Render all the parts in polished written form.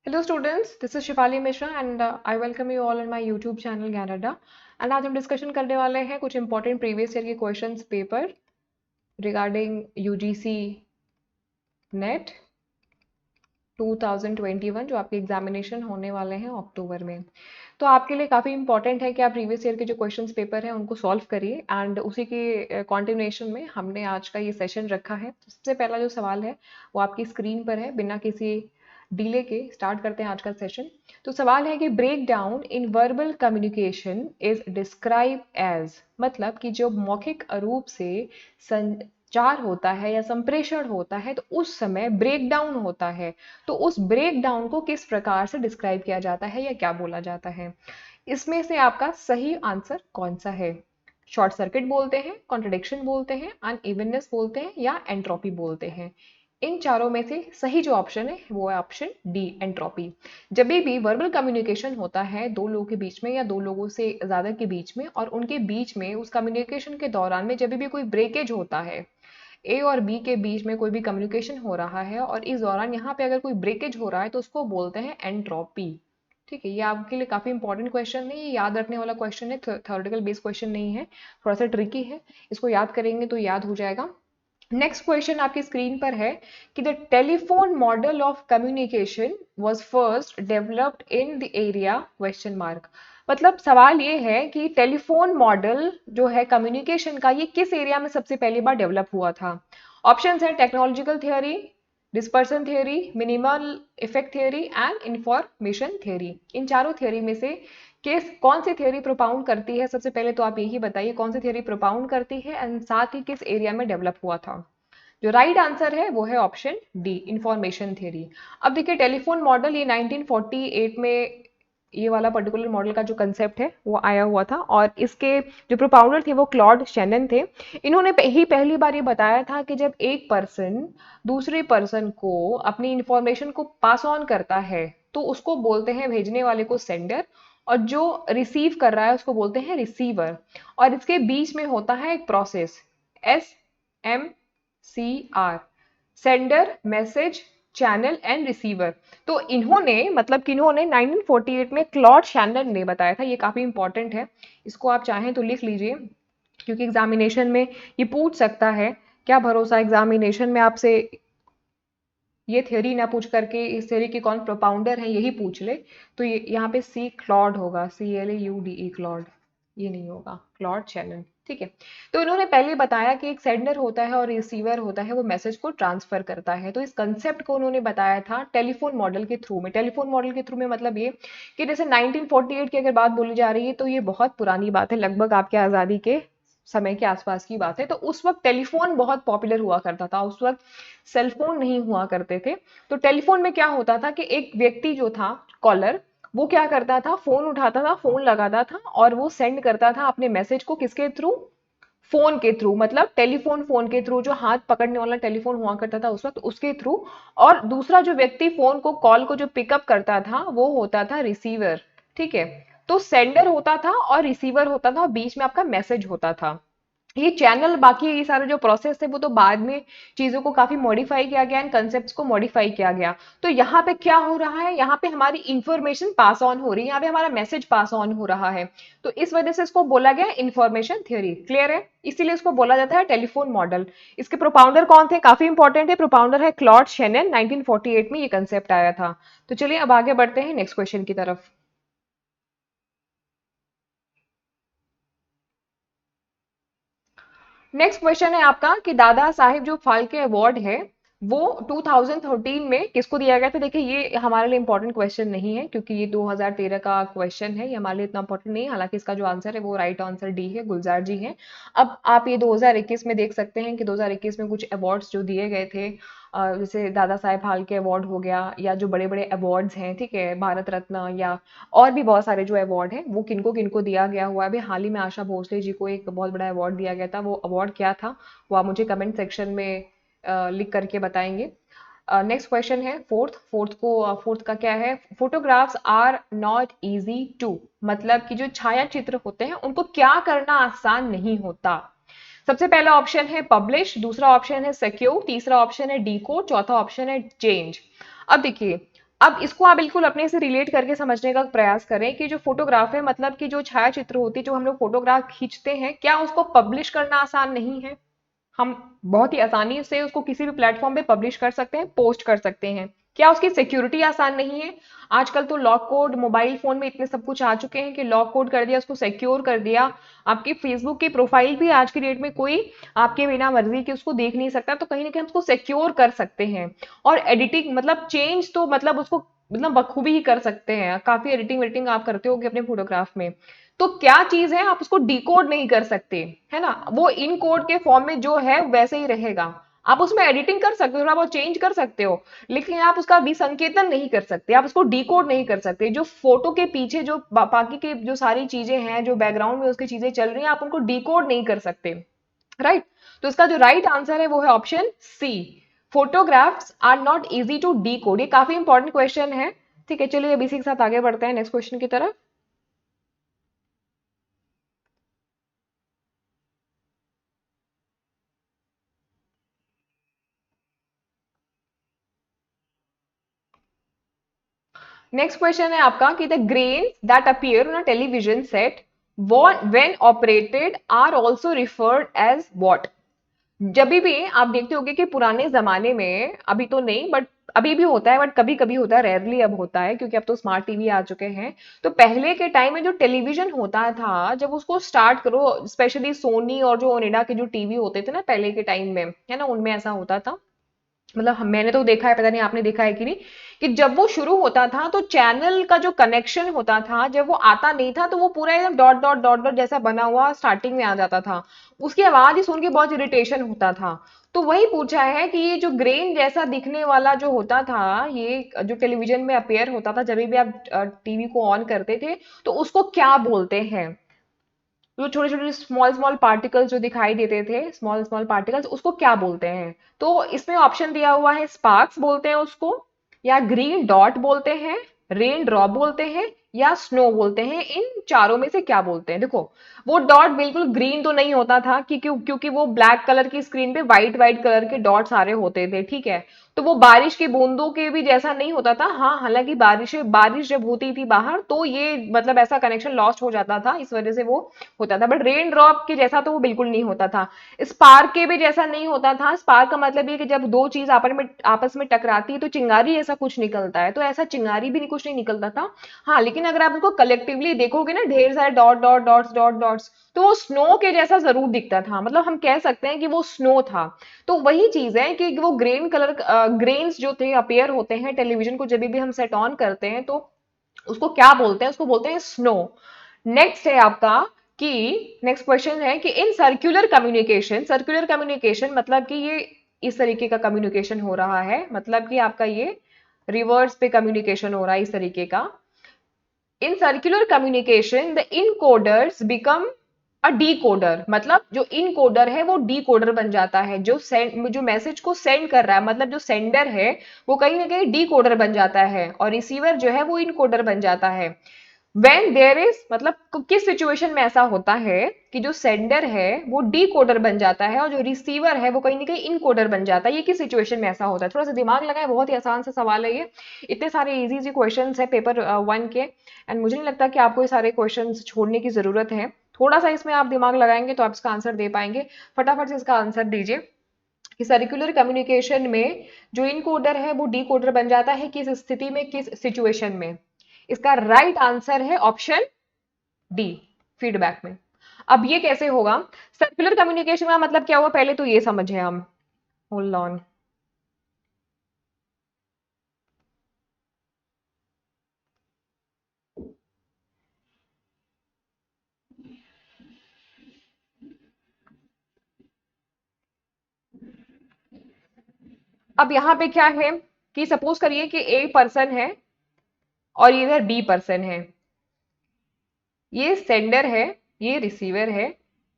Hello students, this is Shifali Mishra and I welcome you all on my YouTube channel ज्ञान अड्डा। And आज हम discussion करने वाले हैं कुछ इंपॉर्टेंट प्रीवियस ईयर के questions paper regarding UGC net 2021 जो आपके एग्जामिनेशन होने वाले हैं अक्टूबर में। तो आपके लिए काफ़ी इंपॉर्टेंट है कि आप प्रीवियस ईयर के जो क्वेश्चंस पेपर हैं उनको सॉल्व करिए एंड उसी के कॉन्टिन्यूएशन में हमने आज का ये सेशन रखा है। सबसे पहला जो सवाल है वो आपकी स्क्रीन पर है, बिना किसी डीले के स्टार्ट करते हैं आज का सेशन। तो सवाल है कि break down in verbal communication is describe as, मतलब कि जो मौखिक रूप से संचार होता है या संप्रेषण होता है तो उस समय ब्रेक डाउन होता है, तो उस ब्रेक डाउन को किस प्रकार से डिस्क्राइब किया जाता है या क्या बोला जाता है। इसमें से आपका सही आंसर कौन सा है? शॉर्ट सर्किट बोलते हैं, कॉन्ट्रडिक्शन बोलते हैं, अनइवननेस बोलते हैं या एंट्रोपी बोलते हैं। इन चारों में से सही जो ऑप्शन है वो है ऑप्शन डी, एंट्रोपी। जब भी वर्बल कम्युनिकेशन होता है दो लोगों के बीच में या दो लोगों से ज्यादा के बीच में और उनके बीच में उस कम्युनिकेशन के दौरान में जब भी कोई ब्रेकेज होता है, ए और बी के बीच में कोई भी कम्युनिकेशन हो रहा है और इस दौरान यहाँ पे अगर कोई ब्रेकेज हो रहा है तो उसको बोलते हैं एंट्रोपी। ठीक है, ये आपके लिए काफी इंपॉर्टेंट क्वेश्चन है, ये याद रखने वाला क्वेश्चन है, थ्योरेटिकल बेस्ड क्वेश्चन नहीं है, थोड़ा सा ट्रिकी है, इसको याद करेंगे तो याद हो जाएगा। नेक्स्ट क्वेश्चन आपकी स्क्रीन पर है कि the telephone model of communication was first developed in the area question mark. मतलब सवाल ये है कि टेलीफोन मॉडल जो है कम्युनिकेशन का ये किस एरिया में सबसे पहली बार डेवलप हुआ था। ऑप्शंस है technological theory, dispersion theory, minimal effect theory and information theory. इन चारों थियोरी में से किस कौन सी थियोरी प्रोपाउंड करती है? सबसे पहले तो आप यही बताइए कौन सी थियोरी प्रोपाउंड करती है एंड साथ ही किस एरिया में डेवलप हुआ था। जो राइट आंसर है वो है ऑप्शन डी, इंफॉर्मेशन थियोरी। अब देखिए टेलीफोन मॉडल ये 1948 में ये वाला पर्टिकुलर मॉडल का जो कंसेप्ट है वो आया हुआ था और इसके जो प्रोपाउंडर थे वो क्लॉड शैनन थे। इन्होंने ही पहली बार ये बताया था कि जब एक पर्सन दूसरे पर्सन को अपनी इंफॉर्मेशन को पास ऑन करता है तो उसको बोलते हैं, भेजने वाले को सेंडर और जो रिसीव कर रहा है उसको बोलते हैं रिसीवर। और इसके बीच में होता है एक process, SMCR, sender, message, channel and receiver. तो इन्होंने मतलब कि इन्होंने 1948 में क्लॉड शैनन ने बताया था, ये काफी इंपॉर्टेंट है, इसको आप चाहें तो लिख लीजिए क्योंकि एग्जामिनेशन में ये पूछ सकता है। क्या भरोसा एग्जामिनेशन में आपसे ये थ्योरी ना पूछ करके इस थ्योरी के कौन प्रोपाउंडर है यही पूछ ले। तो ये यहाँ पे सी क्लॉड होगा, CLAUDE क्लॉड, ये नहीं होगा क्लॉड शैनन। ठीक है, तो इन्होंने पहले बताया कि एक सेंडर होता है और रिसीवर होता है, वो मैसेज को ट्रांसफर करता है। तो इस कंसेप्ट को उन्होंने बताया था टेलीफोन मॉडल के थ्रू में। टेलीफोन मॉडल के थ्रू में मतलब ये कि जैसे 1948 की अगर बात बोली जा रही है तो ये बहुत पुरानी बात है, लगभग आपके आज़ादी के समय के आसपास की बात है। तो उस वक्त टेलीफोन बहुत पॉपुलर हुआ करता था, उस वक्त सेलफोन नहीं हुआ करते थे। तो टेलीफोन में क्या होता था कि एक व्यक्ति जो था कॉलर, वो क्या करता था, फोन उठाता था, फोन लगाता था और वो सेंड करता था अपने मैसेज को किसके थ्रू? फोन के थ्रू, मतलब टेलीफोन फोन के थ्रू, जो हाथ पकड़ने वाला टेलीफोन हुआ करता था उस वक्त उसके थ्रू। और दूसरा जो व्यक्ति फोन को कॉल को जो पिकअप करता था वो होता था रिसीवर। ठीक है, तो सेंडर होता था और रिसीवर होता था और बीच में आपका मैसेज होता था। ये चैनल बाकी ये सारे जो प्रोसेस थे वो तो बाद में चीजों को काफी मॉडिफाई किया गया, इन कंसेप्ट्स को मॉडिफाई किया गया। तो यहाँ पे क्या हो रहा है, यहाँ पे हमारी इंफॉर्मेशन पास ऑन हो रही है, यहाँ पे हमारा मैसेज पास ऑन हो रहा है। तो इस वजह से इसको बोला गया इंफॉर्मेशन थ्योरी। क्लियर है? इसीलिए इसको बोला जाता है टेलीफोन मॉडल। इसके प्रोपाउंडर कौन थे? काफी इंपॉर्टेंट है, प्रोपाउंडर है क्लॉड शेनन। 1948 में ये कंसेप्ट आया था। तो चलिए अब आगे बढ़ते हैं नेक्स्ट क्वेश्चन की तरफ। नेक्स्ट क्वेश्चन है आपका कि दादा साहेब जो फाल्के अवार्ड है वो 2013 में किसको दिया गया था। देखिए ये हमारे लिए इंपॉर्टेंट क्वेश्चन नहीं है क्योंकि ये 2013 का क्वेश्चन है, ये हमारे लिए इतना इंपॉर्टेंट नहीं है। हालांकि इसका जो आंसर है वो राइट आंसर डी है, गुलजार जी हैं। अब आप ये 2021 में देख सकते हैं कि 2021 में कुछ अवार्ड्स जो दिए गए थे, जैसे दादा साहेब फाल्के अवार्ड हो गया या जो बड़े बड़े अवार्ड्स हैं, ठीक है, भारत रत्न या और भी बहुत सारे जो अवार्ड हैं वो किनको किनको दिया गया हुआ है। अभी हाल ही में आशा भोसले जी को एक बहुत बड़ा अवार्ड दिया गया था, वो अवार्ड क्या था वो आप मुझे कमेंट सेक्शन में लिख करके बताएंगे। नेक्स्ट क्वेश्चन है फोर्थ का क्या है? Photographs are not easy to, मतलब कि जो छाया चित्र होते हैं उनको क्या करना आसान नहीं होता। सबसे पहला ऑप्शन है पब्लिश, दूसरा ऑप्शन है सिक्योर, तीसरा ऑप्शन है डिकोड, चौथा ऑप्शन है चेंज। अब देखिए अब इसको आप बिल्कुल अपने से रिलेट करके समझने का प्रयास करें कि जो फोटोग्राफ है, मतलब कि जो छायाचित्र होती है, जो हम लोग फोटोग्राफ खींचते हैं, क्या उसको पब्लिश करना आसान नहीं है? हम बहुत ही आसानी से उसको किसी भी प्लेटफॉर्म पे पब्लिश कर सकते हैं, पोस्ट कर सकते हैं। क्या उसकी सिक्योरिटी आसान नहीं है? आजकल तो लॉक कोड मोबाइल फोन में इतने सब कुछ आ चुके हैं कि लॉक कोड कर दिया, उसको सिक्योर कर दिया। आपकी फेसबुक की प्रोफाइल भी आज की डेट में कोई आपके बिना मर्जी के उसको देख नहीं सकता, तो कहीं ना कहीं हम उसको सिक्योर कर सकते हैं। और एडिटिंग मतलब चेंज तो मतलब उसको मतलब बखूबी ही कर सकते हैं। काफी एडिटिंग वेडिटिंग आप करते होगे अपने फोटोग्राफ में। तो क्या चीज है, आप उसको डिकोड नहीं कर सकते, है ना? वो इन कोड के फॉर्म में जो है वैसे ही रहेगा। आप उसमें एडिटिंग कर सकते हो, थोड़ा बहुत चेंज कर सकते हो, लेकिन आप उसका विसंकेतन नहीं कर सकते, आप उसको डिकोड नहीं कर सकते। जो फोटो के पीछे जो बाकी के जो सारी चीजें हैं, जो बैकग्राउंड में उसकी चीजें चल रही हैं, आप उनको डिकोड नहीं कर सकते। राइट? तो इसका जो राइट आंसर है वो है option C. Photographs are not easy to decode. ये काफी इंपॉर्टेंट क्वेश्चन है। ठीक है, चलिए अब इसी के साथ आगे बढ़ते हैं नेक्स्ट क्वेश्चन की तरफ। नेक्स्ट क्वेश्चन है आपका कि the grains that appear on a television set when operated are also referred as what? जब भी आप देखते होंगे कि पुराने जमाने में, अभी तो नहीं बट अभी भी होता है, बट कभी कभी होता है, रेयरली अब होता है क्योंकि अब तो स्मार्ट टीवी आ चुके हैं। तो पहले के टाइम में जो टेलीविजन होता था, जब उसको स्टार्ट करो, स्पेशली सोनी और जो ओनिडा के जो टीवी होते थे ना पहले के टाइम में, है ना, उनमें ऐसा होता था। मतलब मैंने तो देखा है, पता नहीं आपने देखा है कि नहीं, कि जब वो शुरू होता था तो चैनल का जो कनेक्शन होता था, जब वो आता नहीं था तो वो पूरा एकदम डॉट डॉट डॉट डॉट जैसा बना हुआ स्टार्टिंग में आ जाता था। उसकी आवाज ही सुन के बहुत इरिटेशन होता था। तो वही पूछा है कि ये जो ग्रेन जैसा दिखने वाला जो होता था, ये जो टेलीविजन में अपेयर होता था जब भी आप टीवी को ऑन करते थे, तो उसको क्या बोलते हैं? जो छोटे छोटे स्मॉल स्मॉल पार्टिकल्स जो दिखाई देते थे, स्मॉल स्मॉल पार्टिकल्स, उसको क्या बोलते हैं? तो इसमें ऑप्शन दिया हुआ है, स्पार्क्स बोलते हैं उसको, या ग्रीन डॉट बोलते हैं, रेन ड्रॉप बोलते हैं, या स्नो बोलते हैं। इन चारों में से क्या बोलते हैं? देखो, वो डॉट बिल्कुल ग्रीन तो नहीं होता था कि क्योंकि वो ब्लैक कलर की स्क्रीन पे व्हाइट व्हाइट कलर के डॉट सारे होते थे, ठीक है। तो वो बारिश की बूंदों के भी जैसा नहीं होता था। हाँ, हालांकि बारिश जब होती थी बाहर तो ये मतलब ऐसा कनेक्शन लॉस्ट हो जाता था, इस वजह से वो होता था। बट रेन ड्रॉप के जैसा तो वो बिल्कुल नहीं होता था। स्पार्क के भी जैसा नहीं होता था। स्पार्क का मतलब ये कि जब दो चीज आपस में टकराती है तो चिंगारी ऐसा कुछ निकलता है, तो ऐसा चिंगारी भी कुछ नहीं निकलता था। हाँ, लेकिन अगर आप उसको कलेक्टिवली देखोगे ना, ढेर सारे dot dot dots dot dots, तो वो स्नो के जैसा जरूर दिखता था। मतलब हम कह सकते हैं कि वो स्नो था। तो वही चीज है कि वो ग्रेन्स जो थे अपेयर होते हैं टेलीविजन को जब भी हम सेट ऑन करते हैं, तो उसको क्या बोलते हैं? उसको बोलते हैं स्नो। नेक्स्ट है आपका कि नेक्स्ट क्वेश्चन है कि इन सर्कुलर कम्युनिकेशन मतलब कि ये इस तरीके का कम्युनिकेशन हो रहा है, मतलब कि आपका ये रिवर्स पे कम्युनिकेशन हो रहा है इस तरीके का। In circular communication the encoders become a decoder, मतलब जो इनकोडर है वो डीकोडर बन जाता है। जो मैसेज को सेंड कर रहा है, मतलब जो सेंडर है, वो कहीं ना कहीं डीकोडर बन जाता है, और रिसीवर जो है वो इनकोडर बन जाता है। वेन देयर इज मतलब किस सिचुएशन में ऐसा होता है कि जो सेंडर है वो डीकोडर बन जाता है और जो रिसीवर है वो कहीं ना कहीं इनकोडर बन जाता है? ये किस सिचुएशन में ऐसा होता है? थोड़ा सा दिमाग लगाए, बहुत ही आसान सा सवाल है ये। इतने सारे इजी इजी क्वेश्चन है पेपर 1 के, एंड मुझे नहीं लगता कि आपको ये सारे क्वेश्चन छोड़ने की जरूरत है। थोड़ा सा इसमें आप दिमाग लगाएंगे तो आप इसका आंसर दे पाएंगे। फटाफट से इसका आंसर दीजिए कि सर्कुलर कम्युनिकेशन में जो इनकोडर है वो डीकोडर बन जाता है किस स्थिति में, किस सिचुएशन में? इसका राइट आंसर है ऑप्शन डी, फीडबैक में। अब ये कैसे होगा? सर्कुलर कम्युनिकेशन का मतलब क्या हुआ, पहले तो ये समझे हम। Hold on. अब यहाँ पे क्या है कि सपोज करिए कि ए पर्सन है और इधर बी पर्सन है। ये सेंडर है, ये रिसीवर है,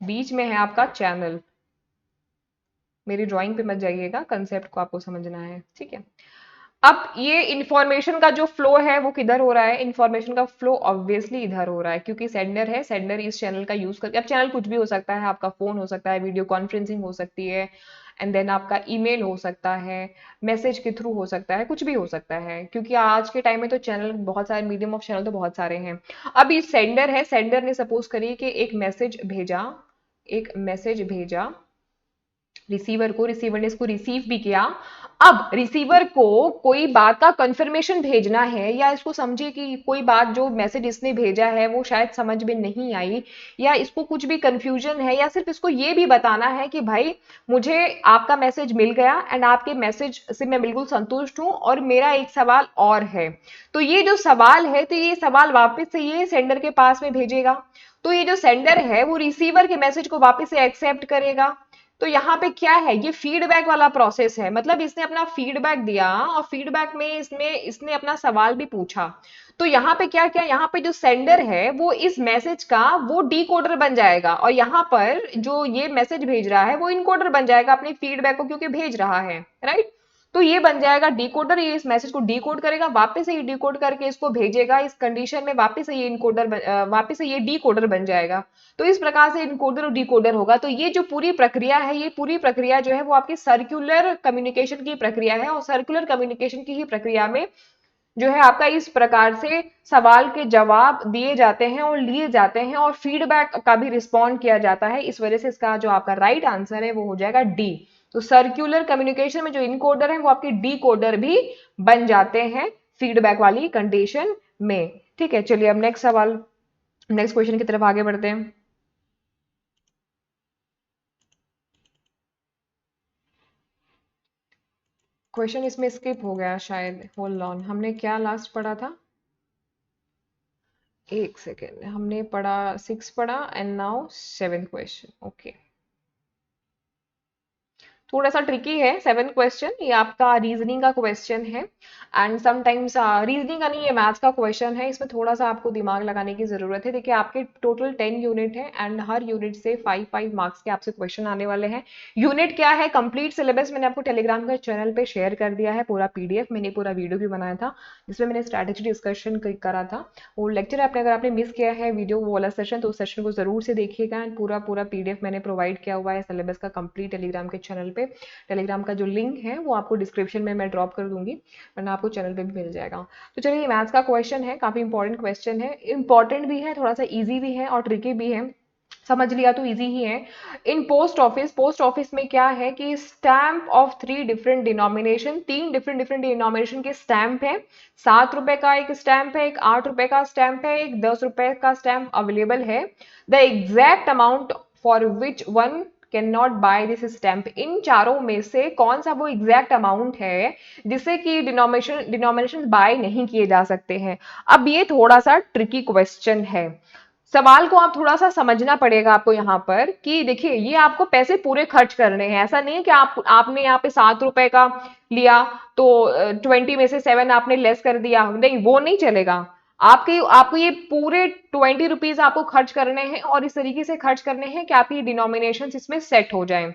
बीच में है आपका चैनल। मेरी ड्राइंग पे मत जाइएगा, कंसेप्ट को आपको समझना है, ठीक है। अब ये इंफॉर्मेशन का जो फ्लो है वो किधर हो रहा है? इंफॉर्मेशन का फ्लो ऑब्वियसली इधर हो रहा है, क्योंकि सेंडर है, सेंडर इस चैनल का यूज करके, अब चैनल कुछ भी हो सकता है, आपका फोन हो सकता है, वीडियो कॉन्फ्रेंसिंग हो सकती है, एंड देन आपका ईमेल हो सकता है, मैसेज के थ्रू हो सकता है, कुछ भी हो सकता है, क्योंकि आज के टाइम में तो चैनल बहुत सारे, मीडियम ऑफ चैनल तो बहुत सारे हैं। अब ये सेंडर है, सेंडर ने सपोज करिए कि एक मैसेज भेजा रिसीवर को, रिसीवर ने इसको रिसीव भी किया। अब रिसीवर को कोई बात का कंफर्मेशन भेजना है, या इसको समझिए कि कोई बात जो मैसेज इसने भेजा है वो शायद समझ में नहीं आई, या इसको कुछ भी कंफ्यूजन है, या सिर्फ इसको ये भी बताना है कि भाई मुझे आपका मैसेज मिल गया एंड आपके मैसेज से मैं बिल्कुल संतुष्ट हूं, और मेरा एक सवाल और है। तो ये जो सवाल है, तो ये सवाल वापस से ये सेंडर के पास में भेजेगा। तो ये जो सेंडर है वो रिसीवर के मैसेज को वापस से एक्सेप्ट करेगा। तो यहाँ पे क्या है, ये फीडबैक वाला प्रोसेस है, मतलब इसने अपना फीडबैक दिया और फीडबैक में इसने अपना सवाल भी पूछा। तो यहाँ पे क्या क्या, यहाँ पे जो सेंडर है वो इस मैसेज का वो डीकोडर बन जाएगा, और यहाँ पर जो ये मैसेज भेज रहा है वो इनकोडर बन जाएगा अपने फीडबैक को, क्योंकि भेज रहा है, राइट। तो ये बन जाएगा डिकोडर, ये इस मैसेज को डिकोड करेगा, वापस से ये डिकोड करके इसको भेजेगा इस कंडीशन में, वापस से ये वापस से ये डिकोडर बन जाएगा। तो इस प्रकार से इनकोडर और डिकोडर होगा। तो ये जो पूरी प्रक्रिया है, ये पूरी प्रक्रिया जो है वो आपकी सर्कुलर कम्युनिकेशन की प्रक्रिया है, और सर्कुलर कम्युनिकेशन की ही प्रक्रिया में जो है आपका इस प्रकार से सवाल के जवाब दिए जाते हैं और लिए जाते हैं, और फीडबैक का भी रिस्पॉन्ड किया जाता है। इस वजह से इसका जो आपका राइट आंसर है वो हो जाएगा डी। तो सर्कुलर कम्युनिकेशन में जो इनकोडर है वो आपके डी कोडर भी बन जाते हैं फीडबैक वाली कंडीशन में। ठीक है, चलिए अब नेक्स्ट सवाल, नेक्स्ट क्वेश्चन की तरफ आगे बढ़ते हैं। क्वेश्चन इसमें स्किप हो गया शायद, होल्ड ऑन, हमने क्या लास्ट पढ़ा था? एक सेकेंड, हमने पढ़ा 6 पढ़ा and now 7th question. Okay, थोड़ा सा ट्रिकी है 7th क्वेश्चन, ये आपका रीजनिंग का क्वेश्चन है, एंड समटाइम्स रीजनिंग का नहीं, ये मैथ्स का क्वेश्चन है, इसमें थोड़ा सा आपको दिमाग लगाने की जरूरत है। देखिए आपके टोटल 10 यूनिट है, एंड हर यूनिट से 5 मार्क्स के आपसे क्वेश्चन आने वाले हैं। यूनिट क्या है, कंप्लीट सिलेबस मैंने आपको टेलीग्राम के चैनल पे शेयर कर दिया है, पूरा पीडीएफ, मैंने पूरा वीडियो भी बनाया था जिसमें मैंने स्ट्रैटेजी डिस्कशन करा था। वो लेक्चर आपने, अगर आपने मिस किया है वीडियो वो वाला सेशन, तो उस सेशन को जरूर से देखिएगा, एंड पूरा पूरा पीडीएफ मैंने प्रोवाइड किया हुआ है सिलेबस का कंप्लीट टेलीग्राम के चैनल पे। टेलीग्राम का जो लिंक है वो आपको डिस्क्रिप्शन में मैं ड्रॉप कर दूंगी, वरना आपको चैनल पे भी मिल जाएगा। तो चलिए, मैथ्स का क्वेश्चन है, काफी इंपॉर्टेंट क्वेश्चन है, इंपॉर्टेंट भी है, थोड़ा सा इजी भी है और ट्रिकी भी है, समझ लिया तो इजी ही है। इन पोस्ट ऑफिस में क्या है कि stamp of 3 different denomination, 3 different different denomination के स्टैंप है। 7 रुपए का एक स्टैंप है, एक 8 रुपए का स्टैंप है, एक 10 रुपए का स्टैंप अवेलेबल है। The exact amount for which one can not buy this stamp, इन चारों में से कौन सा वो एग्जैक्ट अमाउंट है जिससे कि डिनोमिनेशन बाय नहीं किए जा सकते हैं। अब ये थोड़ा सा ट्रिकी क्वेश्चन है, सवाल को आप थोड़ा सा समझना पड़ेगा आपको यहाँ पर, कि देखिए ये आपको पैसे पूरे खर्च करने हैं, ऐसा नहीं है कि आपने यहाँ पे 7 रुपए का लिया तो 20 में से 7 आपने लेस कर दिया, नहीं वो नहीं चलेगा। आपको ये पूरे 20 रुपीज आपको खर्च करने हैं, और इस तरीके से खर्च करने हैं कि आपकी डिनोमिनेशन इसमें सेट हो जाए।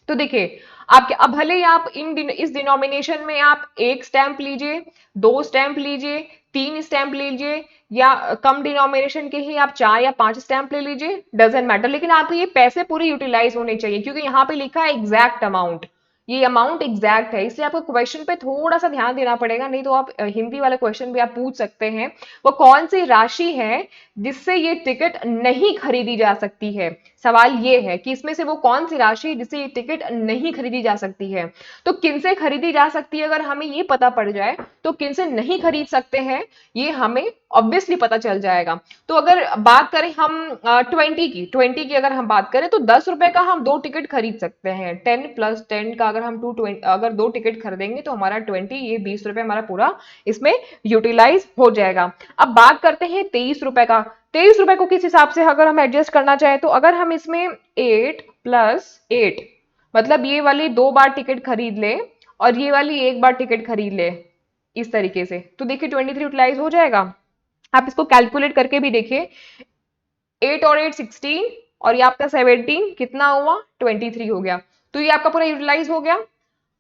तो देखिए आपके, अब भले ही आप इस डिनोमिनेशन में आप 1 स्टैंप लीजिए, 2 स्टैंप लीजिए, 3 स्टैंप लीजिए, या कम डिनोमिनेशन के ही आप 4 या 5 स्टैंप ले लीजिए, डजेंट मैटर, लेकिन आपके ये पैसे पूरे यूटिलाइज होने चाहिए, क्योंकि यहाँ पे लिखा है एग्जैक्ट अमाउंट, ये अमाउंट एग्जैक्ट है, इसलिए आपको क्वेश्चन पे थोड़ा सा ध्यान देना पड़ेगा, नहीं तो आप हिंदी वाले क्वेश्चन भी आप पूछ सकते हैं। वो कौन सी राशि है जिससे ये टिकट नहीं खरीदी जा सकती है, सवाल ये है कि इसमें से वो कौन सी राशि जिससे ये टिकट नहीं खरीदी जा सकती है। तो किनसे खरीदी जा सकती है, अगर हमें ये पता पड़ जाए, तो किनसे नहीं खरीद सकते हैं ये हमें ऑब्वियसली पता चल जाएगा। तो अगर बात करें हम 20 की अगर हम बात करें, तो 10 रुपए का हम 2 टिकट खरीद सकते हैं, 10 + 10 का अगर हम 220, अगर 2 टिकट खरीदेंगे तो हमारा 20, ये 20 रुपए हमारा पूरा इसमें यूटिलाइज हो जाएगा। अब बात करते हैं 23 रुपए का। 23 रुपए को किस हिसाब से अगर हम एडजस्ट करना चाहें, तो अगर हम इसमें 8 + 8, मतलब ये वाली 2 बार टिकट खरीद ले और ये वाली 1 बार टिकट खरीद ले, इस तरीके से, तो देखिए 23 यूटिलाइज हो जाएगा। आप इसको कैलकुलेट करके भी देखिए, 8 और 8 16, और ये आपका 17 कितना हुआ, 23 हो गया। तो ये आपका पूरा यूटिलाइज हो गया।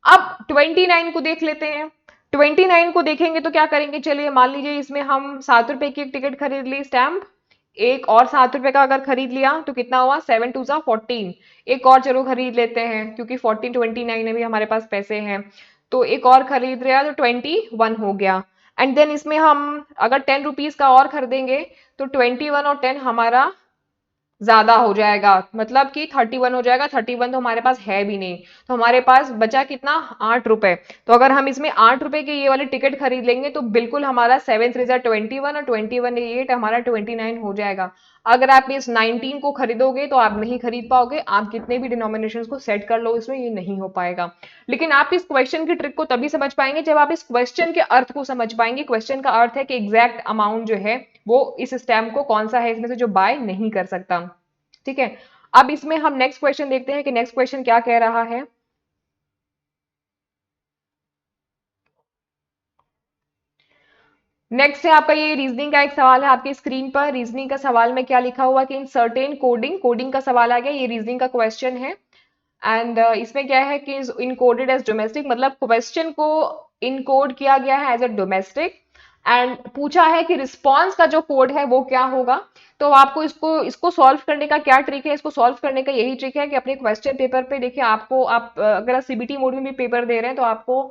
अब 29 को देख लेते हैं। 29 को देखेंगे तो क्या करेंगे, चलिए मान लीजिए इसमें हम 7 रुपए की एक टिकट खरीद ली, स्टैंप एक और 7 रुपए का अगर खरीद लिया तो कितना हुआ, 7 2 14। एक और चलो खरीद लेते हैं क्योंकि 1429 में भी हमारे पास पैसे हैं, तो एक और खरीद रहा तो 21 हो गया। एंड देन इसमें हम अगर 10 रुपीज का और खरीदेंगे तो 21 और 10 हमारा ज्यादा हो जाएगा, मतलब कि 31 हो जाएगा। 31 तो हमारे पास है भी नहीं, तो हमारे पास बचा कितना, 8 रुपए। तो अगर हम इसमें 8 रुपए की ये वाली टिकट खरीद लेंगे तो बिल्कुल हमारा 7 3 21 और 21 8 हमारा 29 हो जाएगा। अगर आप इस 19 को खरीदोगे तो आप नहीं खरीद पाओगे, आप कितने भी डिनोमिनेशन को सेट कर लो इसमें ये नहीं हो पाएगा। लेकिन आप इस क्वेश्चन की ट्रिक को तभी समझ पाएंगे जब आप इस क्वेश्चन के अर्थ को समझ पाएंगे। क्वेश्चन का अर्थ है कि एग्जैक्ट अमाउंट जो है वो इस स्टैम्प को कौन सा है इसमें से जो बाय नहीं कर सकता। ठीक है, अब इसमें हम नेक्स्ट क्वेश्चन देखते हैं कि नेक्स्ट क्वेश्चन क्या कह रहा है। नेक्स्ट है आपका ये रीजनिंग का एक सवाल है आपकी स्क्रीन पर। रीजनिंग का सवाल में क्या लिखा हुआ कि इन सर्टेन कोडिंग, कोडिंग का सवाल आ गया, ये रीजनिंग का क्वेश्चन है। एंड इसमें क्या है कि इनकोडेड एज डोमेस्टिक, मतलब क्वेश्चन को इनकोड किया गया है एज अ डोमेस्टिक। एंड पूछा है कि रिस्पॉन्स का जो कोड है वो क्या होगा। तो आपको इसको इसको सॉल्व करने का क्या ट्रिक है, इसको सॉल्व करने का यही ट्रिक है कि अपने क्वेश्चन पेपर पे देखिए, आपको आप अगर आप सीबीटी मोड में भी पेपर दे रहे हैं तो आपको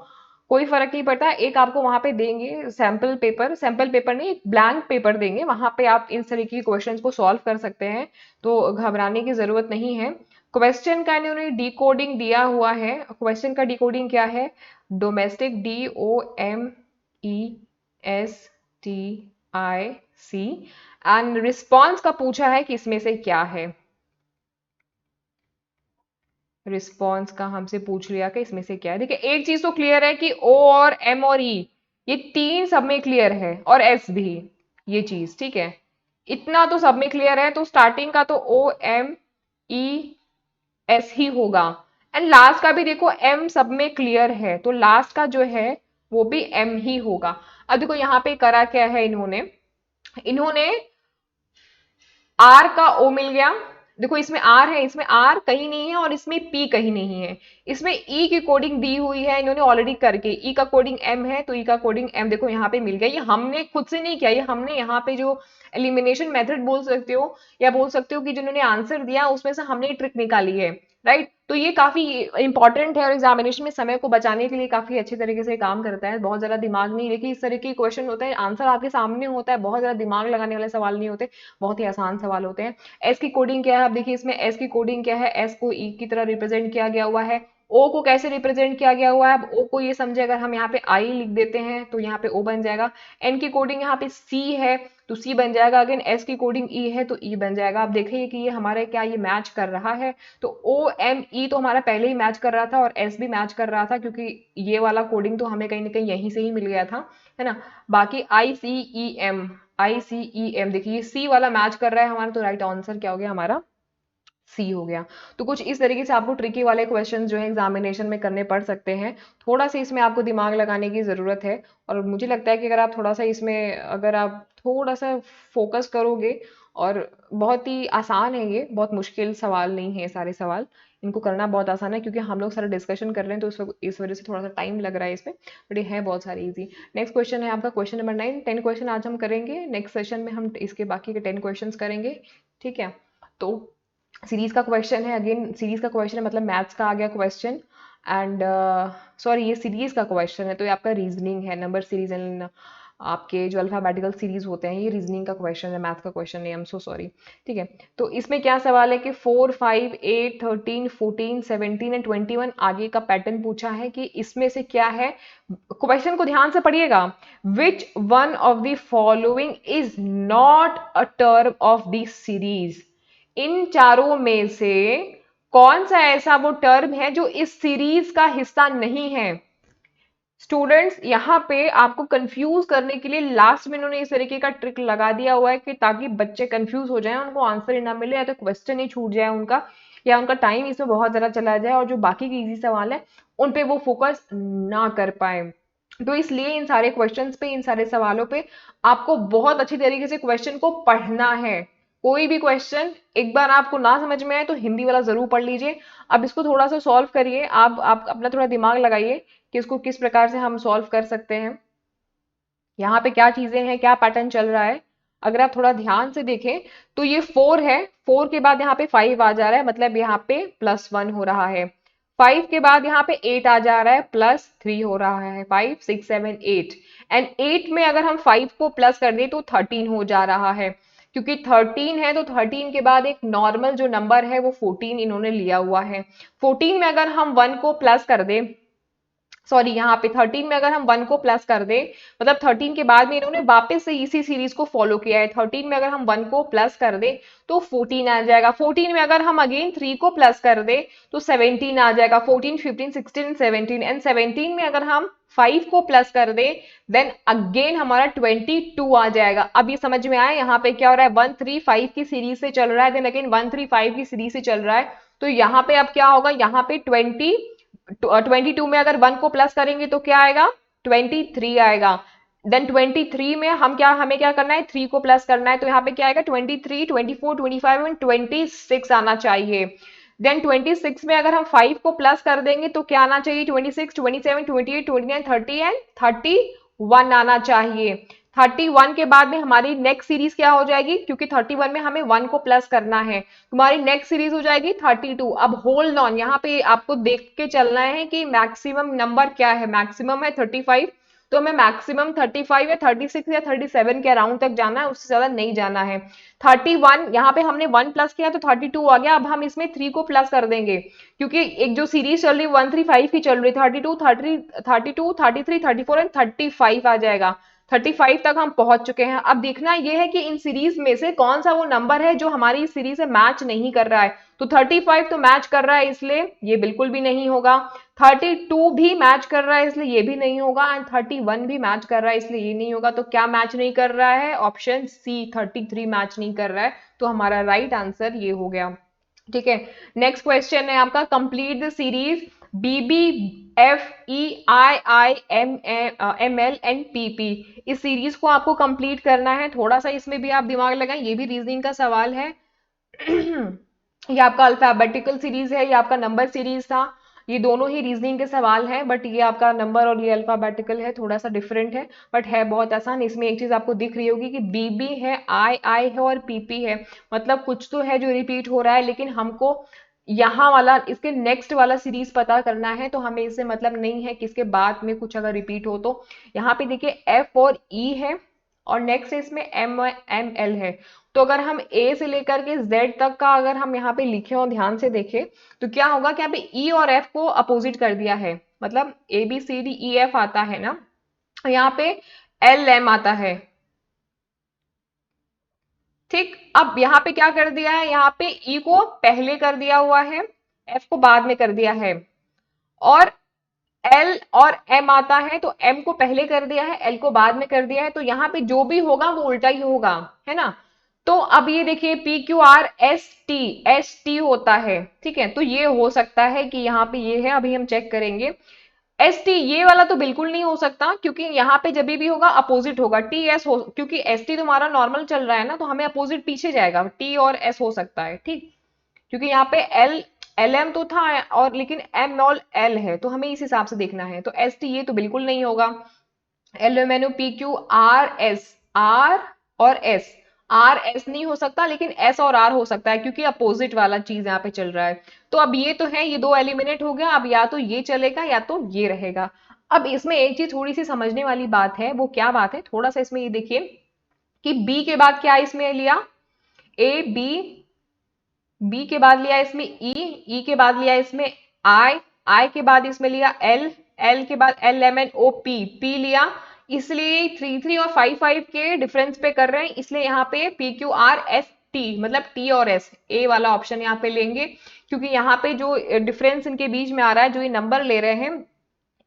कोई फर्क नहीं पड़ता, एक आपको वहां पे देंगे सैंपल पेपर, सैंपल पेपर नहीं ब्लैंक पेपर देंगे, वहां पे आप इन तरीके के क्वेश्चंस को सॉल्व कर सकते हैं, तो घबराने की जरूरत नहीं है। क्वेश्चन का इन्होंने डिकोडिंग दिया हुआ है। क्वेश्चन का डिकोडिंग क्या है, डोमेस्टिक, DOMESTIC, एंड रिस्पॉन्स का पूछा है कि इसमें से क्या है। रिस्पॉन्स का हमसे पूछ लिया कि इसमें से क्या है। देखिए एक चीज तो क्लियर है कि ओ और एम और ई ये तीन सब में क्लियर है, और एस भी, ये चीज ठीक है, इतना तो सब में क्लियर है। तो स्टार्टिंग का तो ओ एम ई एस ही होगा, एंड लास्ट का भी देखो एम सब में क्लियर है, तो लास्ट का जो है वो भी एम ही होगा। अब देखो यहाँ पे करा क्या है इन्होंने, इन्होंने आर का ओ मिल गया। देखो इसमें आर है, इसमें आर कहीं नहीं है और इसमें पी कहीं नहीं है। इसमें ई की कोडिंग दी हुई है इन्होंने ऑलरेडी करके, ई का कोडिंग एम है तो ई का कोडिंग एम देखो यहाँ पे मिल गया। ये हमने खुद से नहीं किया, ये हमने यहाँ पे जो एलिमिनेशन मेथड बोल सकते हो या बोल सकते हो कि जिन्होंने आंसर दिया उसमें से हमने ट्रिक निकाली है, राइट। तो ये काफी इंपॉर्टेंट है और एग्जामिनेशन में समय को बचाने के लिए काफी अच्छे तरीके से काम करता है। बहुत ज्यादा दिमाग नहीं, देखिए इस तरह के क्वेश्चन होता है, आंसर आपके सामने होता है, बहुत ज्यादा दिमाग लगाने वाले सवाल नहीं होते, बहुत ही आसान सवाल होते हैं। एस की कोडिंग क्या है, आप देखिए इसमें एस की कोडिंग क्या है, एस को ई की तरह रिप्रेजेंट किया गया हुआ है। ओ को कैसे रिप्रेजेंट किया गया हुआ है, अब ओ को ये समझे, अगर हम यहाँ पे आई लिख देते हैं तो यहाँ पे ओ बन जाएगा। एन की कोडिंग यहाँ पे सी है तो सी बन जाएगा, अगेन एस की कोडिंग ई है तो ई बन जाएगा। आप देखिए कि ये हमारे क्या ये मैच कर रहा है, तो ओ एम ई तो हमारा पहले ही मैच कर रहा था और एस भी मैच कर रहा था, क्योंकि ये वाला कोडिंग तो हमें कहीं ना कहीं यहीं से ही मिल गया था, है ना। बाकी आई सी ई एम देखिए सी वाला मैच कर रहा है हमारा, तो राइट आंसर क्या हो गया हमारा, सी हो गया। तो कुछ इस तरीके से आपको ट्रिकी वाले क्वेश्चन जो है एग्जामिनेशन में करने पड़ सकते हैं। थोड़ा सा इसमें आपको दिमाग लगाने की जरूरत है, और मुझे लगता है कि अगर आप थोड़ा सा इसमें अगर आप थोड़ा सा फोकस करोगे, और बहुत ही आसान है ये, बहुत मुश्किल सवाल नहीं है, सारे सवाल इनको करना बहुत आसान है, क्योंकि हम लोग सारा डिस्कशन कर रहे हैं तो इस वजह से थोड़ा सा टाइम लग रहा है इसमें, बट ये है बहुत सारी इजी। नेक्स्ट क्वेश्चन है आपका क्वेश्चन नंबर 9। 10 क्वेश्चन आज हम करेंगे, नेक्स्ट सेशन में हम इसके बाकी के 10 क्वेश्चन करेंगे, ठीक है। तो सीरीज का क्वेश्चन है, अगेन सीरीज का क्वेश्चन है मतलब मैथ्स का आ गया क्वेश्चन, एंड सॉरी ये सीरीज का क्वेश्चन है तो ये आपका रीजनिंग है, नंबर सीरीज एंड आपके जो अल्फाबेटिकल सीरीज होते हैं, ये रीजनिंग का क्वेश्चन है, मैथ का क्वेश्चन नहीं, आई एम सो सॉरी। ठीक है, तो इसमें क्या सवाल है कि 4 5 8 13 14 17 एंड 21 आगे का पैटर्न पूछा है कि इसमें से क्या है। क्वेश्चन को ध्यान से पढ़िएगा, which one of the following is not a term of the series, इन चारों में से कौन सा ऐसा वो टर्म है जो इस सीरीज का हिस्सा नहीं है। स्टूडेंट्स यहाँ पे आपको कंफ्यूज करने के लिए लास्ट में इन्होंने इस तरीके का ट्रिक लगा दिया हुआ है कि ताकि बच्चे कंफ्यूज हो जाएं, उनको आंसर ही ना मिले, या तो क्वेश्चन ही छूट जाए उनका, या उनका टाइम इसमें बहुत ज्यादा चला जाए और जो बाकी के इजी सवाल है उन पे वो फोकस ना कर पाए। तो इसलिए इन सारे क्वेश्चंस पे, इन सारे सवालों पे आपको बहुत अच्छी तरीके से क्वेश्चन को पढ़ना है। कोई भी क्वेश्चन एक बार आपको ना समझ में आए तो हिंदी वाला जरूर पढ़ लीजिए। अब इसको थोड़ा सा सॉल्व करिए, आप अपना थोड़ा दिमाग लगाइए कि इसको किस प्रकार से हम सॉल्व कर सकते हैं, यहाँ पे क्या चीजें हैं, क्या पैटर्न चल रहा है। अगर आप थोड़ा ध्यान से देखें तो ये 4 है, 4 के बाद यहाँ पे 5 आ जा रहा है, मतलब यहाँ पे +1 हो रहा है। 5 के बाद यहाँ पे 8 आ जा रहा है, +3 हो रहा है। 5 6 7 8 एंड 8 में अगर हम 5 को प्लस कर दें तो 13 हो जा रहा है। क्योंकि 13 है तो 13 के बाद एक नॉर्मल जो नंबर है वो 14 इन्होंने लिया हुआ है। 14 में अगर हम 1 को प्लस कर दें, सॉरी यहाँ पे 13 में अगर हम 1 को प्लस कर दें, मतलब 13 के बाद में इन्होंने वापस से इसी सीरीज को फॉलो किया है। 13 में अगर हम 1 को प्लस कर दें तो 14 आ जाएगा। 14 में अगर हम अगेन 3 को प्लस कर दें तो 17 आ जाएगा। 14 15 16 17 एंड 17 में अगर हम 5 को प्लस कर दें देन अगेन हमारा 22 आ जाएगा। अब ये समझ में आया यहाँ पे क्या हो रहा है, 1 3 5 की सीरीज से चल रहा है, देन अगेन 1 3 5 की सीरीज से चल रहा है। तो यहाँ पे अब क्या होगा, यहाँ पे 22 में अगर 1 को प्लस करेंगे तो क्या आएगा, 23 आएगा। देन 23 में हमें क्या करना है, 3 को प्लस करना है, तो यहाँ पे क्या आएगा, 23 24 25 एंड 26 आना चाहिए। देन 26 में अगर हम 5 को प्लस कर देंगे तो क्या आना चाहिए, 26 27 28 29 30 एंड 31 आना चाहिए। 31 के बाद में हमारी नेक्स्ट सीरीज क्या हो जाएगी, क्योंकि 31 में हमें 1 को प्लस करना है, तुम्हारी नेक्स्ट सीरीज हो जाएगी 32। अब होल्ड ऑन, यहाँ पे आपको देख के चलना है कि मैक्सिमम नंबर क्या है। मैक्सिमम है 35, तो हमें मैक्सिमम 35 या 36 या 37 के अराउंड तक जाना है, उससे ज्यादा नहीं जाना है। 31 यहाँ पे हमने 1 प्लस किया तो 32 आ गया। अब हम इसमें 3 को प्लस कर देंगे, क्योंकि एक जो सीरीज चल रही है 135 की चल रही है, 32 30 32 33 34 एंड 35 आ जाएगा। 35 तक हम पहुंच चुके हैं। अब देखना यह है कि इन सीरीज में से कौन सा वो नंबर है जो हमारी इस सीरीज से मैच नहीं कर रहा है। तो 35 तो मैच कर रहा है, इसलिए ये बिल्कुल भी नहीं होगा। 32 भी मैच कर रहा है, इसलिए ये भी नहीं होगा। एंड 31 भी मैच कर रहा है, इसलिए ये नहीं होगा। तो क्या मैच नहीं कर रहा है, ऑप्शन सी 33 मैच नहीं कर रहा है। तो हमारा राइट आंसर ये हो गया। ठीक है, नेक्स्ट क्वेश्चन है आपका, complete the series BBFEIIMML and PP। इस सीरीज को आपको कंप्लीट करना है। थोड़ा सा इसमें भी आप दिमाग लगाएं, ये भी रीजनिंग का सवाल है। ये आपका अल्फाबेटिकल सीरीज है, ये आपका नंबर सीरीज था। ये दोनों ही रीजनिंग के सवाल हैं, बट ये आपका नंबर और ये अल्फाबेटिकल है, थोड़ा सा डिफरेंट है, बट है बहुत आसान। इसमें एक चीज आपको दिख रही होगी कि बीबी है, आई है और पीपी है, मतलब कुछ तो है जो रिपीट हो रहा है, लेकिन हमको यहाँ वाला इसके नेक्स्ट वाला सीरीज पता करना है। तो हमें इससे मतलब नहीं है कि इसके बाद में कुछ अगर रिपीट हो तो। यहाँ पे देखिए एफ और ई है और नेक्स्ट इसमें एम एल है। तो अगर हम ए से लेकर के जेड तक का अगर हम यहाँ पे लिखें और ध्यान से देखें तो क्या होगा कि यहाँ पे ई और एफ को अपोजिट कर दिया है, मतलब ABCDEF आता है ना, यहाँ पे LM आता है। ठीक, अब यहाँ पे क्या कर दिया है, यहाँ पे ई को पहले कर दिया हुआ है, एफ को बाद में कर दिया है, और एल और एम आता है तो एम को पहले कर दिया है, एल को बाद में कर दिया है। तो यहाँ पे जो भी होगा वो उल्टा ही होगा, है ना। तो अब ये देखिए PQR ST होता है, ठीक है। तो ये हो सकता है कि यहाँ पे ये है, अभी हम चेक करेंगे। ST ये वाला तो बिल्कुल नहीं हो सकता, क्योंकि यहाँ पे जब भी होगा अपोजिट होगा। TS हो, क्योंकि ST तुम्हारा नॉर्मल चल रहा है ना, तो हमें अपोजिट पीछे जाएगा, T और S हो सकता है, ठीक। क्योंकि यहाँ पे LM तो था, और लेकिन M और L है, तो हमें इस हिसाब से देखना है। तो ST ये तो बिल्कुल नहीं होगा। LMNOPQRS, R और S, RS नहीं हो सकता, लेकिन S और R हो सकता है, क्योंकि अपोजिट वाला चीज यहाँ पे चल रहा है। तो अब ये तो है, ये दो एलिमिनेट हो गया। अब या तो ये चलेगा या तो ये रहेगा। अब इसमें एक चीज थोड़ी सी समझने वाली बात है, वो क्या बात है, थोड़ा सा इसमें ये देखिए कि B के बाद क्या इसमें लिया, A B, बी के बाद लिया इसमें ई के बाद लिया इसमें आई के बाद इसमें लिया एल के बाद LMNOP लिया। इसलिए 3 और 5 के डिफरेंस पे कर रहे हैं, इसलिए यहाँ पे PQRST, मतलब T और S, ए वाला ऑप्शन यहाँ पे लेंगे। क्योंकि यहाँ पे जो डिफरेंस इनके बीच में आ रहा है, जो ये नंबर ले रहे हैं,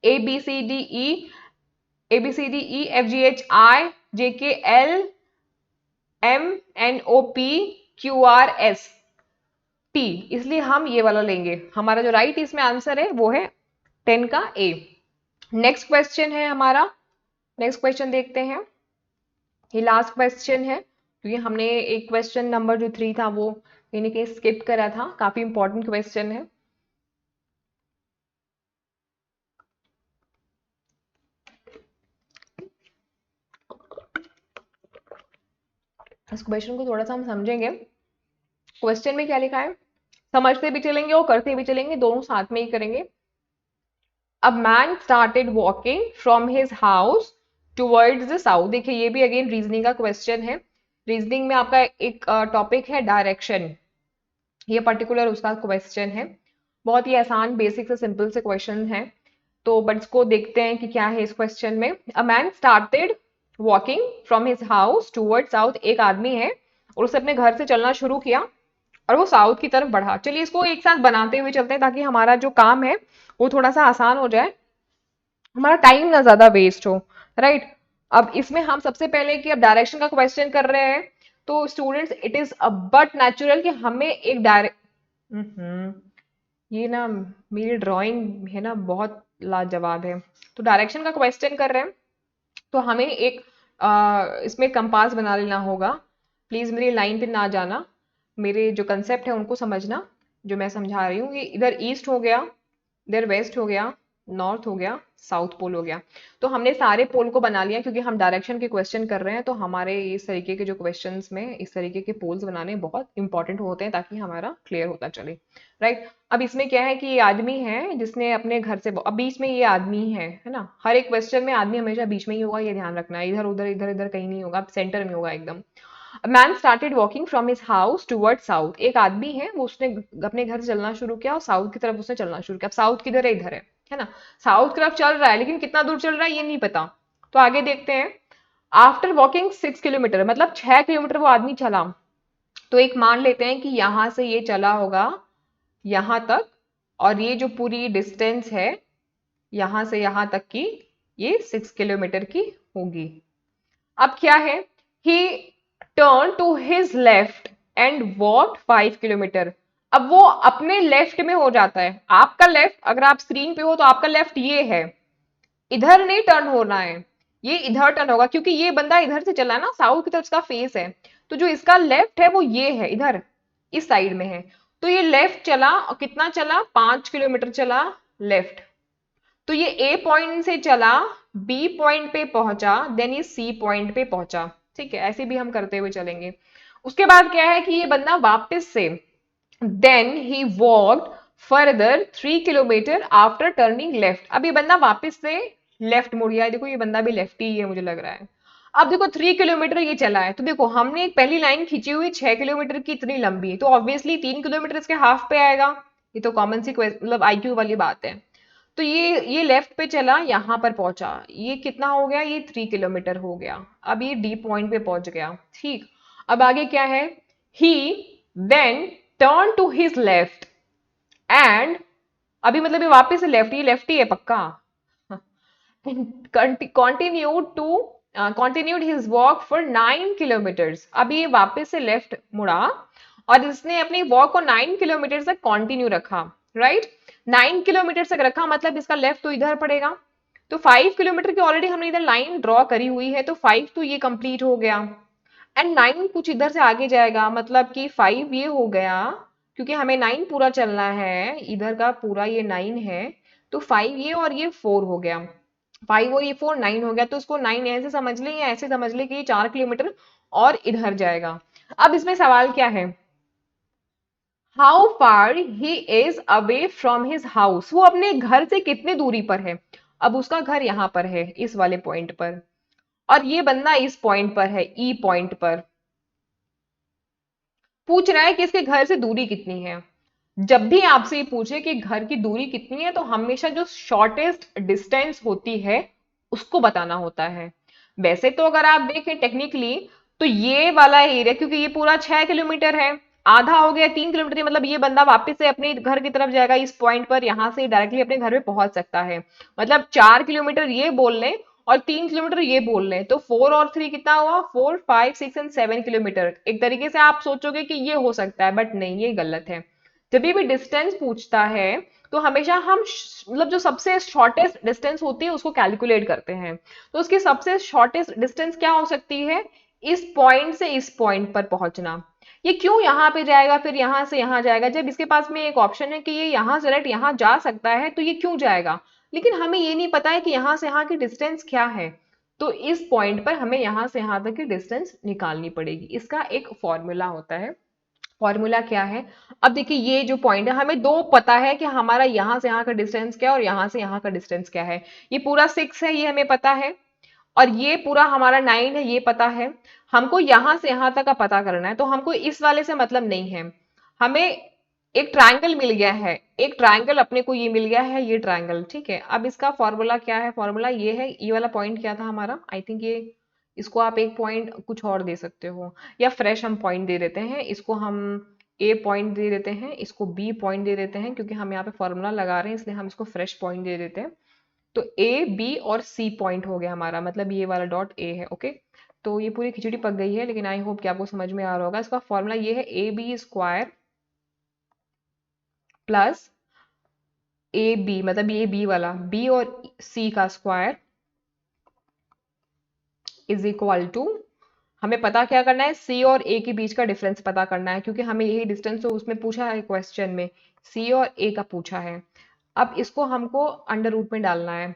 ABCDEFGHI JKLMNOPQRST, इसलिए हम ये वाला लेंगे। हमारा जो राइट इसमें आंसर है वो है 10 का ए। नेक्स्ट क्वेश्चन है हमारा, नेक्स्ट क्वेश्चन देखते हैं। ये लास्ट क्वेश्चन है, क्योंकि हमने एक क्वेश्चन नंबर जो 3 था वो कहीं ना कहीं स्किप करा था, काफी इंपॉर्टेंट क्वेश्चन है। इस क्वेश्चन को थोड़ा सा हम समझेंगे। क्वेश्चन में क्या लिखा है, समझते भी चलेंगे और करते भी चलेंगे, दोनों साथ में ही करेंगे। A man started walking from his house towards the south. देखिए ये भी अगेन रीजनिंग का क्वेश्चन है। रीजनिंग में आपका एक टॉपिक है डायरेक्शन, ये पर्टिकुलर उसका क्वेश्चन है। बहुत ही आसान बेसिक से सिंपल से क्वेश्चन है। तो बट इसको देखते हैं कि क्या है इस क्वेश्चन में। A man started walking from his house toward south. एक आदमी है और उसने अपने घर से चलना शुरू किया और वो साउथ की तरफ बढ़ा। चलिए इसको एक साथ बनाते हुए चलते हैं ताकि हमारा जो काम है वो थोड़ा सा आसान हो जाए, हमारा टाइम ना ज्यादा वेस्ट हो। राइट। अब इसमें हम सबसे पहले कि अब डायरेक्शन का क्वेश्चन कर रहे हैं, तो students it is but natural कि हमें एक डायरेक्ट, ये ना मेरी ड्राइंग है ना बहुत लाजवाब है। तो डायरेक्शन का क्वेश्चन कर रहे हैं तो हमें एक इसमें कंपास बना लेना होगा। प्लीज मेरी लाइन पे ना जाना, मेरे जो कंसेप्ट है उनको समझना। जो मैं समझा रही हूँ, ये इधर ईस्ट हो गया, इधर वेस्ट हो गया, नॉर्थ हो गया, साउथ पोल हो गया। तो हमने सारे पोल को बना लिया क्योंकि हम डायरेक्शन के क्वेश्चन कर रहे हैं, तो हमारे इस तरीके के जो क्वेश्चंस में इस तरीके के पोल्स बनाने बहुत इंपॉर्टेंट होते हैं ताकि हमारा क्लियर होता चले। राइट। अब इसमें क्या है कि ये आदमी है जिसने अपने घर से, अब बीच में ये आदमी है ना। हर एक क्वेश्चन में आदमी हमेशा बीच में ही होगा, ये ध्यान रखना है। इधर उधर कहीं नहीं होगा, सेंटर में होगा एकदम। Man started walking from his house toward south. एक आदमी है वो, उसने अपने घर से चलना शुरू किया और साउथ की तरफ उसने चलना शुरू किया। अब साउथ किधर है, इधर है ना। साउथ की तरफ चल रहा है लेकिन कितना दूर चल रहा है ये नहीं पता। तो आगे देखते हैं। आफ्टर वॉकिंग 6 किलोमीटर, मतलब 6 किलोमीटर वो आदमी चला। तो एक मान लेते हैं कि यहां से ये चला होगा यहां तक, और ये जो पूरी डिस्टेंस है यहां से यहां तक की, ये 6 किलोमीटर की होगी। अब क्या है, he turn to his left and walk 5 kilometre. अब वो अपने लेफ्ट में हो जाता है। आपका लेफ्ट, अगर आप स्क्रीन पे हो तो आपका लेफ्ट ये है, इधर नहीं टर्न होना है, ये इधर टर्न होगा क्योंकि ये बंदा इधर से चला है ना, साउथ की तरफ इसका फेस है। तो जो इसका लेफ्ट है वो ये है, इधर इस साइड में है। तो ये लेफ्ट चला और कितना चला, 5 किलोमीटर चला लेफ्ट। तो ये ए पॉइंट से चला, बी पॉइंट पे पहुंचा, देन ये सी पॉइंट पे पहुंचा। ठीक है, ऐसे भी हम करते हुए चलेंगे। उसके बाद क्या है कि ये बंदा वापस से, then he walked further 3 kilometre after turning left. अब ये बंदा वापस से लेफ्ट मुड़ गया। देखो ये बंदा भी लेफ्ट ही है मुझे लग रहा है। अब देखो 3 किलोमीटर ये चला है, तो देखो हमने एक पहली लाइन खींची हुई 6 किलोमीटर की, इतनी लंबी, तो ऑब्वियसली 3 किलोमीटर इसके हाफ पे आएगा। ये तो कॉमन सी मतलब आईक्यू वाली बात है। तो ये लेफ्ट पे चला, यहां पर पहुंचा, ये कितना हो गया, ये 3 किलोमीटर हो गया। अब ये डी पॉइंट पे पहुंच गया। ठीक। अब आगे क्या है, he then turn to his left and, अभी मतलब ये वापस से लेफ्ट, ये लेफ्ट ही है पक्का। Continued to continued his walk for 9 kilometres. अभी ये वापस से लेफ्ट मुड़ा और इसने अपनी वॉक को 9 किलोमीटर तक कंटिन्यू रखा। राइट। 9 किलोमीटर तक रखा मतलब इसका लेफ्ट तो इधर पड़ेगा। तो 5 किलोमीटर की ऑलरेडी हमने इधर लाइन ड्रॉ करी हुई है, तो 5 तो ये कंप्लीट हो गया एंड 9 कुछ इधर से आगे जाएगा, मतलब कि 5 ये हो गया क्योंकि हमें 9 पूरा चलना है, इधर का पूरा ये 9 है। तो 5 ये और ये 4 हो गया, 5 और ये 4 9 हो गया। तो इसको 9 ऐसे समझ लें या ऐसे समझ लें कि ये 4 किलोमीटर और इधर जाएगा। अब इसमें सवाल क्या है, how far he is away from his house. वो अपने घर से कितनी दूरी पर है। अब उसका घर यहां पर है इस वाले पॉइंट पर, और ये बंदा इस पॉइंट पर है, ई पॉइंट पर। पूछ रहा है कि इसके घर से दूरी कितनी है। जब भी आपसे ये पूछे कि घर की दूरी कितनी है, तो हमेशा जो शॉर्टेस्ट डिस्टेंस होती है उसको बताना होता है। वैसे तो अगर आप देखें टेक्निकली, तो ये वाला एरिया, क्योंकि ये पूरा 6 किलोमीटर है, आधा हो गया 3 किलोमीटर, मतलब ये बंदा वापस से अपने घर की तरफ जाएगा इस पॉइंट पर, यहां से डायरेक्टली अपने घर पे पहुंच सकता है। मतलब 4 किलोमीटर ये बोल लें और 3 किलोमीटर ये बोल लें, तो 4 और 3 कितना हुआ, 4 5 6 एंड 7 किलोमीटर। एक तरीके से आप सोचोगे कि ये हो सकता है, बट नहीं, ये गलत है। जब भी डिस्टेंस पूछता है तो हमेशा हम मतलब जो सबसे शॉर्टेस्ट डिस्टेंस होती है उसको कैलकुलेट करते हैं। तो उसकी सबसे शॉर्टेस्ट डिस्टेंस क्या हो सकती है, इस पॉइंट से इस पॉइंट पर पहुंचना। ये क्यों यहाँ पे जाएगा फिर यहाँ से यहाँ जाएगा, जब इसके पास में एक ऑप्शन है कि ये यहाँ से डायरेक्ट यहाँ जा सकता है, तो ये क्यों जाएगा। लेकिन हमें ये नहीं पता है कि यहाँ से यहाँ की डिस्टेंस क्या है। तो इस पॉइंट पर हमें यहाँ से यहाँ तक की डिस्टेंस निकालनी पड़ेगी। इसका एक फॉर्मूला होता है। फॉर्मूला क्या है? अब देखिए ये जो पॉइंट है, हमें दो पता है कि हमारा यहां से यहाँ का डिस्टेंस क्या है और यहां से यहाँ का डिस्टेंस क्या है। ये पूरा 6 है, ये हमें पता है, और ये पूरा हमारा 9 है, ये पता है। हमको यहां से यहां तक का पता करना है, तो हमको इस वाले से मतलब नहीं है। हमें एक ट्रायंगल मिल गया है, एक ट्रायंगल अपने को ये मिल गया है, ये ट्रायंगल, ठीक है। अब इसका फॉर्मूला क्या है? फॉर्मूला ये है, ये वाला पॉइंट क्या था हमारा? आई थिंक ये, इसको आप एक पॉइंट कुछ और दे सकते हो, या फ्रेश हम पॉइंट दे देते हैं, इसको हम ए पॉइंट दे देते हैं, इसको बी पॉइंट दे देते हैं, क्योंकि हम यहाँ पे फॉर्मूला लगा रहे हैं इसलिए हम इसको फ्रेश पॉइंट दे देते हैं। तो ए बी और सी पॉइंट हो गया हमारा, मतलब ये वाला डॉट ए है। ओके, तो ये पूरी खिचड़ी पक गई है, लेकिन आई होप कि आपको समझ में आ रहा होगा। इसका फॉर्मूला ये है, A B square plus A B, मतलब ये बी वाला, बी और सी का स्क्वायर इज इक्वल टू, हमें पता क्या करना है? सी और ए के बीच का डिफरेंस पता करना है, क्योंकि हमें यही डिस्टेंस तो उसमें पूछा है क्वेश्चन में, सी और ए का पूछा है। अब इसको हमको अंडर रूट में डालना है।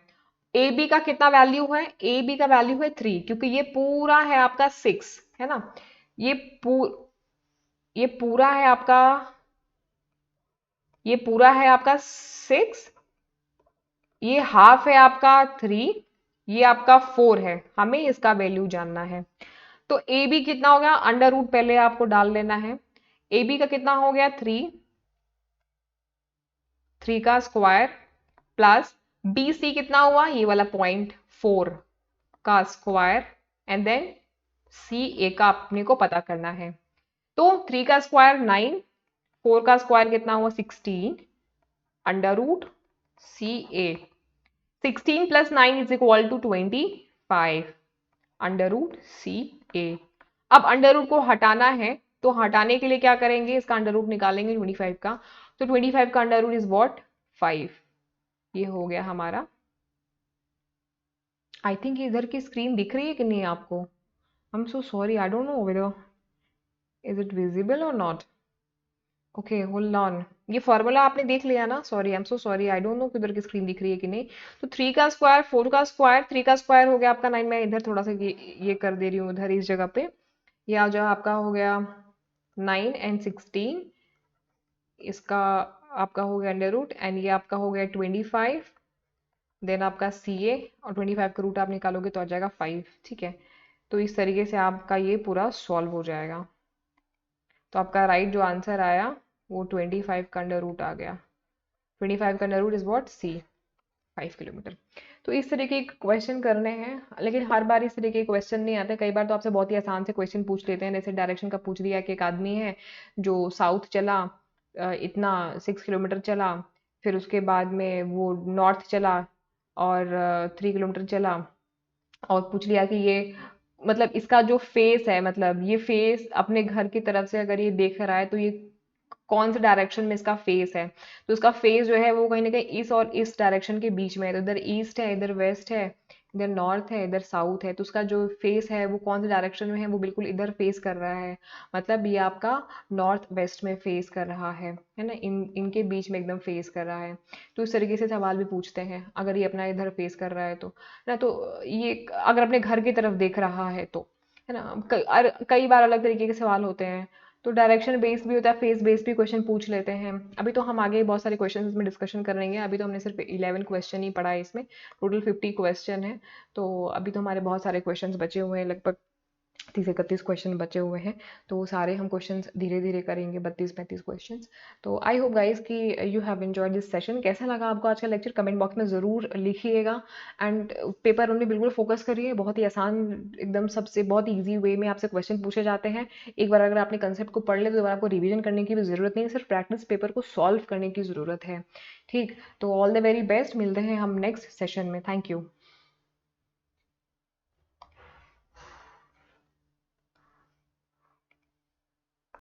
ए बी का कितना वैल्यू है? ए बी का वैल्यू है 3, क्योंकि ये पूरा है आपका 6, है ना। ये पू ये पूरा है आपका, ये पूरा है आपका 6, ये हाफ है आपका 3, ये आपका 4 है। हमें इसका वैल्यू जानना है। तो ए बी कितना हो गया? अंडर रूट पहले आपको डाल लेना है। ए बी का कितना हो गया? 3 का स्क्वायर प्लस बी सी कितना हुआ? ये वाला पॉइंट 4 का स्क्वायर, एंड देन सी ए का अपने को पता करना है। तो 3 का स्क्वायर 9, 4 का स्क्वायर कितना हुआ? 16, under root C A, 16 plus 9 is equal to 25, under root C A. अब अंडर रूट को हटाना है, तो हटाने के लिए क्या करेंगे? इसका अंडर रूट निकालेंगे 25 का, तो 25 का अंडर रूट इज व्हाट? 5। ये हो गया हमारा। आई थिंक इधर की स्क्रीन दिख रही है कि नहीं आपको? I am so sorry, I don't know whether is it visible और नॉट। Okay, hold on. ये फॉर्मूला आपने देख लिया ना? Sorry, I am so sorry, I don't know कि उधर की स्क्रीन दिख रही है कि नहीं। तो 3 का स्क्वायर, 4 का स्क्वायर, 3 का स्क्वायर हो गया आपका 9। मैं इधर थोड़ा सा ये कर दे रही हूँ, उधर इस जगह पे। ये आ जाओ, आपका हो गया 9 एंड 16, इसका आपका हो गया अंडर रूट, एंड ये आपका हो गया 25, देन आपका सी ए, और 25 का रूट आप निकालोगे तो आ जाएगा 5, ठीक है। तो इस तरीके से आपका ये पूरा सॉल्व हो जाएगा। तो आपका राइट जो आंसर आया वो 25 का अंडर रूट आ गया। 25 का under root is what? See, 5 kilometre. तो इस तरीके के क्वेश्चन करने हैं, लेकिन हर बार इस तरीके के क्वेश्चन नहीं आते। कई बार तो आपसे बहुत ही आसान से क्वेश्चन पूछ लेते हैं, जैसे डायरेक्शन का पूछ दिया कि एक आदमी है जो साउथ चला, इतना 6 किलोमीटर चला, फिर उसके बाद में वो नॉर्थ चला और 3 किलोमीटर चला, और पूछ लिया कि ये, मतलब इसका जो फेस है, मतलब ये फेस अपने घर की तरफ से अगर ये देख रहा है तो ये कौन से डायरेक्शन में इसका फेस है। तो इसका फेस जो है वो कहीं ना कहीं इस और इस डायरेक्शन के बीच में है। तो इधर ईस्ट है, इधर वेस्ट है, इधर नॉर्थ है, इधर साउथ है। तो उसका जो फेस है वो कौन से डायरेक्शन में है? वो बिल्कुल इधर फेस कर रहा है, मतलब ये आपका नॉर्थ वेस्ट में फेस कर रहा है ना, इनके बीच में एकदम फेस कर रहा है। तो इस तरीके से सवाल भी पूछते हैं, अगर ये अपना इधर फेस कर रहा है तो, है ना। तो ये अगर अपने घर की तरफ देख रहा है तो, है ना। कई बार अलग तरीके के सवाल होते हैं। तो डायरेक्शन बेस्ड भी होता है, फेस बेस्ड भी क्वेश्चन पूछ लेते हैं। अभी तो हम आगे बहुत सारे क्वेश्चन इसमें डिस्कशन करेंगे। अभी तो हमने सिर्फ 11 क्वेश्चन ही पढ़ा है इसमें, टोटल 50 क्वेश्चन है। तो अभी तो हमारे बहुत सारे क्वेश्चन बचे हुए हैं, लगभग 30-31 क्वेश्चन बचे हुए हैं। तो वो सारे हम क्वेश्चंस धीरे धीरे करेंगे, 32-35 क्वेश्चंस। तो आई होप गाइस कि you have enjoyed this session. कैसा लगा आपको आज का लेक्चर? कमेंट बॉक्स में ज़रूर लिखिएगा। एंड पेपर वन में बिल्कुल फोकस करिए, बहुत ही आसान, एकदम सबसे बहुत ईजी वे में आपसे क्वेश्चन पूछे जाते हैं। एक बार अगर आपने कंसेप्ट को पढ़ लिया तो दोबारा आपको रिविजन करने की भी ज़रूरत नहीं है, सिर्फ प्रैक्टिस पेपर को सॉल्व करने की ज़रूरत है। ठीक, तो ऑल द वेरी बेस्ट, मिलते हैं हम नेक्स्ट सेशन में। Thank you.